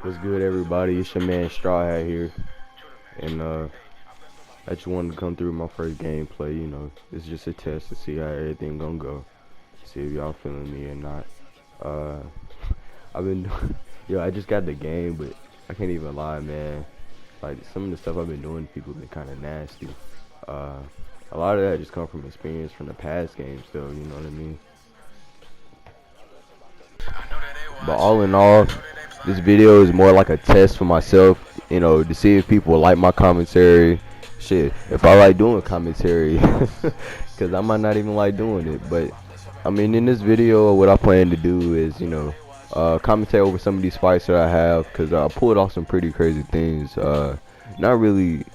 What's good, everybody? It's your man Straw Hat here, and I just wanted to come through my first gameplay. You know, it's just a test to see how everything gonna go. See if y'all feeling me or not. Uh, I've been, I just got the game, but I can't even lie, man. Like some of the stuff I've been doing, people been kind of nasty. Uh, a lot of that just come from experience from the past games, though. You know what I mean? But all in all, this video is more like a test for myself, you know, to see if people like my commentary. Shit, if I like doing commentary, because I might not even like doing it. But I mean, in this video, what I plan to do is, commentate over some of these fights that I have, because I pulled off some pretty crazy things. Not really,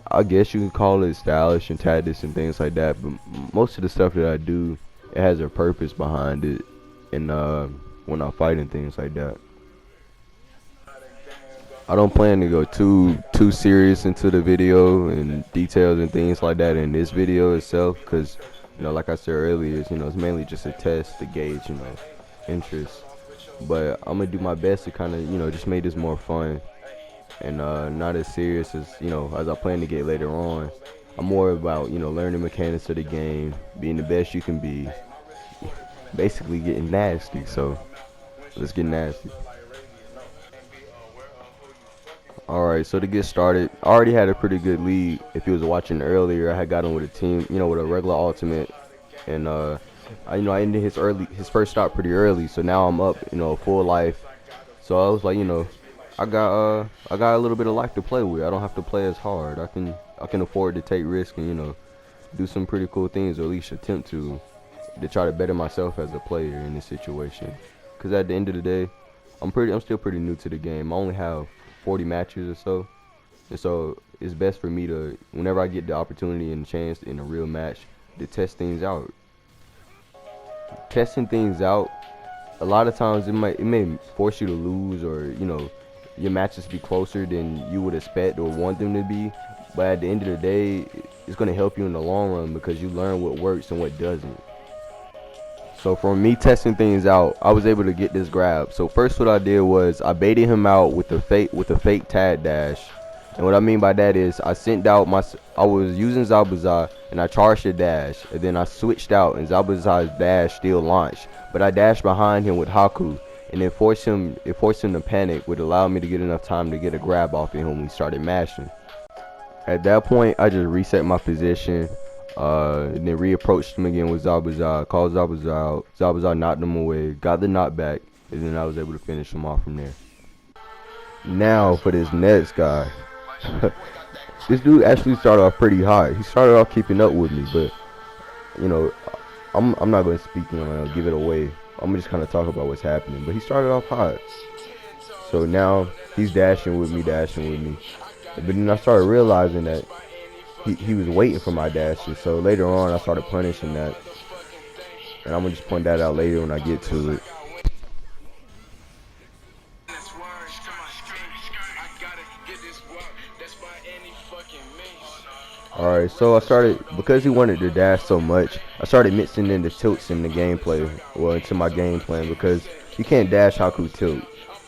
I guess you can call it stylish and tactics and things like that. But most of the stuff that I do, it has a purpose behind it, and when I fight and things like that. I don't plan to go too serious into the video and details and things like that in this video itself, because like I said earlier, it's mainly just a test to gauge interest. But I'm gonna do my best to kind of just make this more fun and not as serious as I plan to get later on. I'm more about learning mechanics of the game, being the best you can be, basically getting nasty. So let's get nasty. Alright, so to get started, I already had a pretty good lead. If you was watching earlier, I had got him with a team, with a regular ultimate, and I ended his first stop pretty early. So now I'm up, full life. So I was like, I got a little bit of life to play with. I don't have to play as hard. I can afford to take risks and do some pretty cool things, or at least attempt to try to better myself as a player in this situation. Cause at the end of the day, I'm still pretty new to the game. I only have 40 matches or so, and so it's best for me to, whenever I get the opportunity and chance in a real match, to test things out. Testing things out, a lot of times it may force you to lose, or your matches be closer than you would expect or want them to be. But at the end of the day, it's going to help you in the long run, because you learn what works and what doesn't. So from me testing things out, I was able to get this grab. So first what I did was I baited him out with the fake tag dash. And what I mean by that is I was using Zabuza and I charged the dash, and then I switched out and Zabuza's dash still launched. But I dashed behind him with Haku, and it forced him to panic, which allowed me to get enough time to get a grab off of him when we started mashing. At that point, I just reset my position. And then reapproached him again with Zabuza, called Zabuza out. Zabuza knocked him away, got the knockback, and then I was able to finish him off from there. Now for this next guy. This dude actually started off pretty hot. He started off keeping up with me, but I'm not going to speak give it away. I'm just kind of talk about what's happening. But he started off hot. So now he's dashing with me. But then I started realizing that he was waiting for my dashes, so later on I started punishing that, and I'm gonna just point that out later when I get to it. Alright, so I started, because he wanted to dash so much, I started mixing in the tilts in the gameplay, into my game plan, because you can't dash Haku tilt.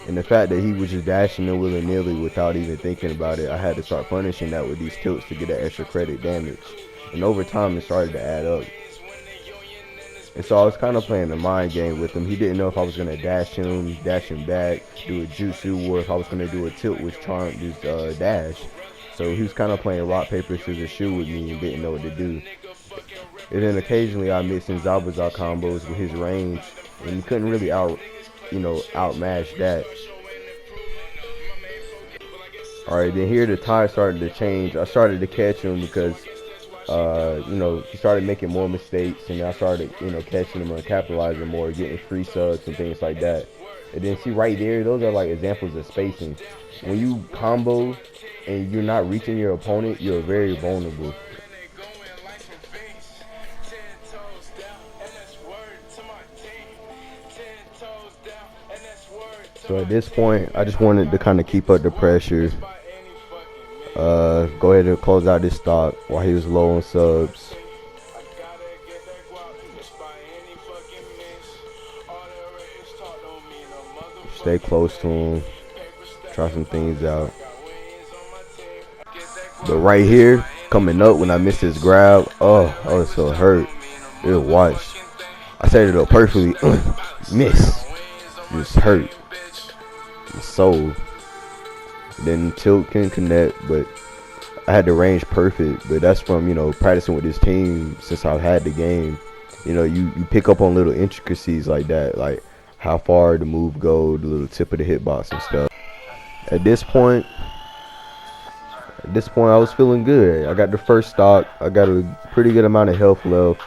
And the fact that he was just dashing in willy-nilly without even thinking about it, I had to start punishing that with these tilts to get that extra credit damage. And over time, it started to add up. And so I was kind of playing the mind game with him. He didn't know if I was going to dash him back, do a jutsu, or if I was going to do a tilt which charmed his dash. So he was kind of playing rock, paper, scissors, shoe with me and didn't know what to do. And then occasionally I mixed in Zabuza combos with his range, and he couldn't really outmatch that. Alright, then here the tide started to change. I started to catch him because he started making more mistakes, and I started catching him and capitalizing more, getting free subs and things like that. And then see right there, those are like examples of spacing. When you combo and you're not reaching your opponent, you're very vulnerable. So at this point, I just wanted to kind of keep up the pressure. Go ahead and close out this stock while he was low on subs. Stay close to him. try some things out. But right here, coming up when I missed his grab, oh, I was so hurt. It watch. I set it up perfectly. Miss. Just hurt. So then tilt can connect, but I had the range perfect. But that's from, practicing with this team since I've had the game. You pick up on little intricacies like that, like how far the move go, the little tip of the hitbox and stuff. At this point, I was feeling good. I got the first stock. I got a pretty good amount of health left,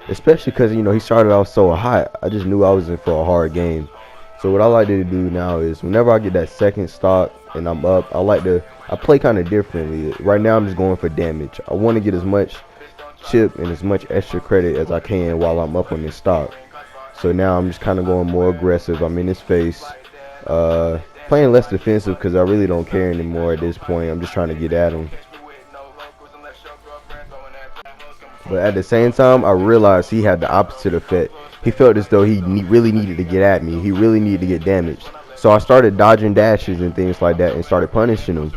especially because he started off so hot. I just knew I was in for a hard game. So what I like to do now is whenever I get that second stock and I'm up, I play kind of differently. Right now I'm just going for damage. I want to get as much chip and as much extra credit as I can while I'm up on this stock. So now I'm just kind of going more aggressive. I'm in his face. Playing less defensive because I really don't care anymore at this point. I'm just trying to get at him. But at the same time, I realized he had the opposite effect. He felt as though he really needed to get at me. He really needed to get damaged. So I started dodging dashes and things like that and started punishing him,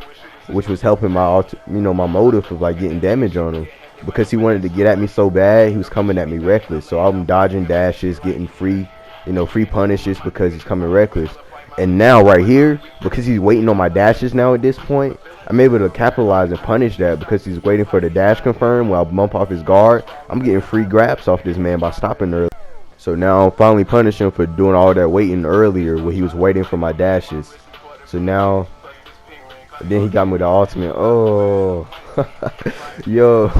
which was helping my motive of like getting damage on him. Because he wanted to get at me so bad, he was coming at me reckless. So I'm dodging dashes, getting free punishes because he's coming reckless. And now right here, because he's waiting on my dashes now at this point, I'm able to capitalize and punish that because he's waiting for the dash confirm while I bump off his guard. I'm getting free grabs off this man by stopping early. So now I'm finally punishing him for doing all that waiting earlier when he was waiting for my dashes. So now, then he got me the ultimate. Oh, yo.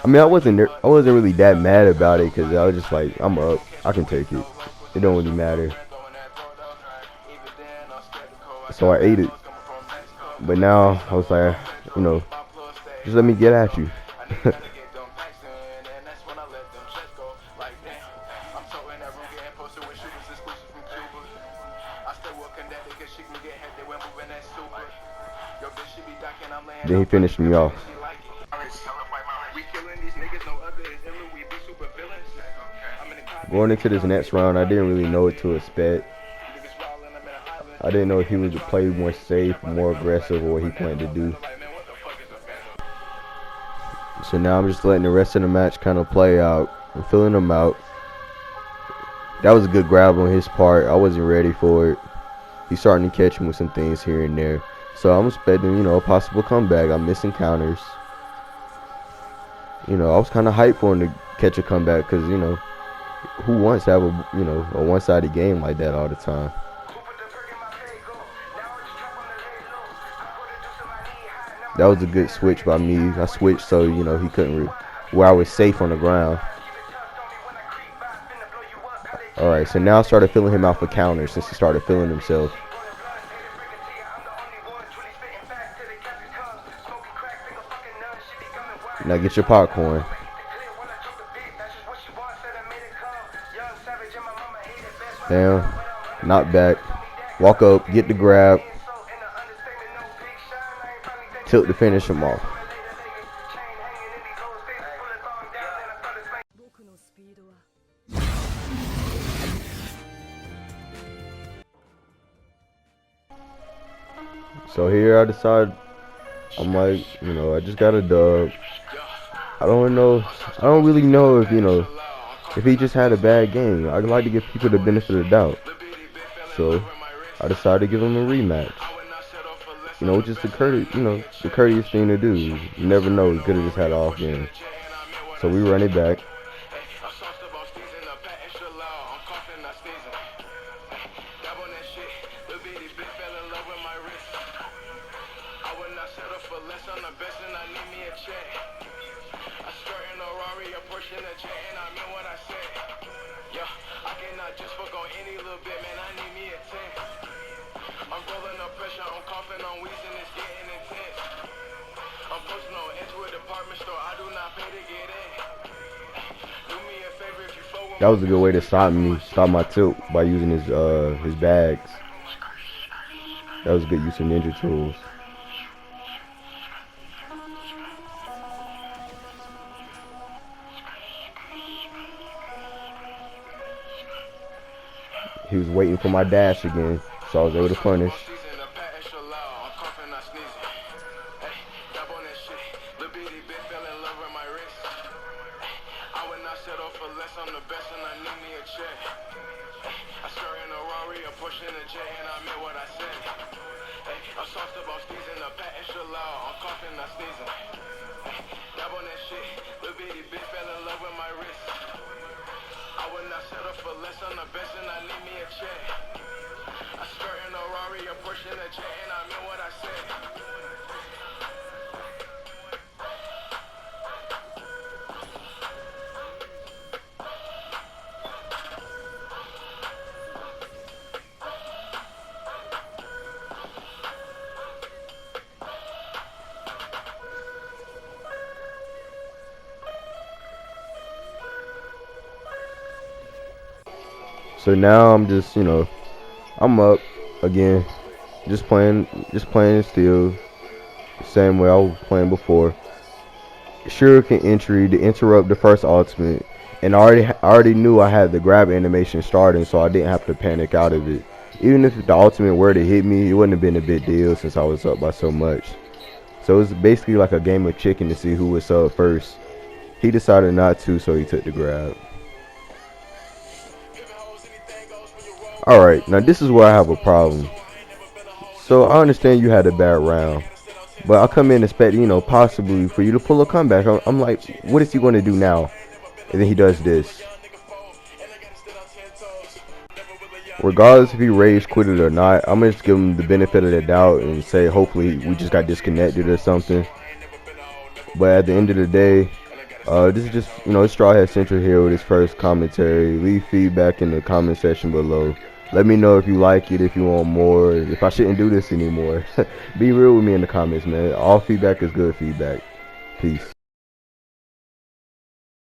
I mean, I wasn't really that mad about it because I was just like, I'm up. I can take it. It don't really matter. So I ate it. But now I was like, just let me get at you. Then he finished me off. Going into this next round, I didn't really know what to expect. I didn't know if he would play more safe, more aggressive, or what he planned to do. So now I'm just letting the rest of the match kind of play out. I'm filling him out. That was a good grab on his part. I wasn't ready for it. He's starting to catch me with some things here and there. So I'm expecting, a possible comeback. I'm missing counters. I was kind of hyped for him to catch a comeback because, who wants to have a one-sided game like that all the time? That was a good switch by me. I switched so, he couldn't, where I was safe on the ground. Alright, so now I started filling him out for counters since he started feeling himself. Now get your popcorn. Damn. Knock back. Walk up. Get the grab. Tilt to finish him off. So here I decide, I'm like, I just got a dub. I don't really know if he just had a bad game. I'd like to give people the benefit of the doubt. So I decided to give him a rematch. Just the courteous thing to do. You never know, he could have just had an off game. So we run it back. That was a good way to stop my tilt by using his bags. That was a good use of ninja tools. He was waiting for my dash again, so I was able to punish. I'm the best and I need me a check. I skirt in a Rari, a push in a jet, and I meant what I said. Hey, I'm soft about sneezing, a pat extra loud, I'm coughing, not sneezing. Dab on that shit, little bitty bitch fell in love with my wrist. I would not settle for less, I'm the best and I need me a check. I skirt in a Rari, a push in a jet, and I meant what I said. So now I'm just, I'm up again, just playing still, same way I was playing before. Shuriken entry to interrupt the first ultimate, and I already knew I had the grab animation starting, so I didn't have to panic out of it. Even if the ultimate were to hit me, it wouldn't have been a big deal since I was up by so much. So it was basically like a game of chicken to see who was up first. He decided not to, so he took the grab. Alright, now this is where I have a problem. So I understand you had a bad round, but I come in expecting, possibly for you to pull a comeback. I'm like, what is he going to do now? And then he does this. Regardless if he rage quit it or not, I'm going to just give him the benefit of the doubt and say hopefully we just got disconnected or something. But at the end of the day, this is just, it's Straw Hat Central here with his first commentary. Leave feedback in the comment section below. Let me know if you like it, if you want more, if I shouldn't do this anymore. Be real with me in the comments, man. All feedback is good feedback. Peace.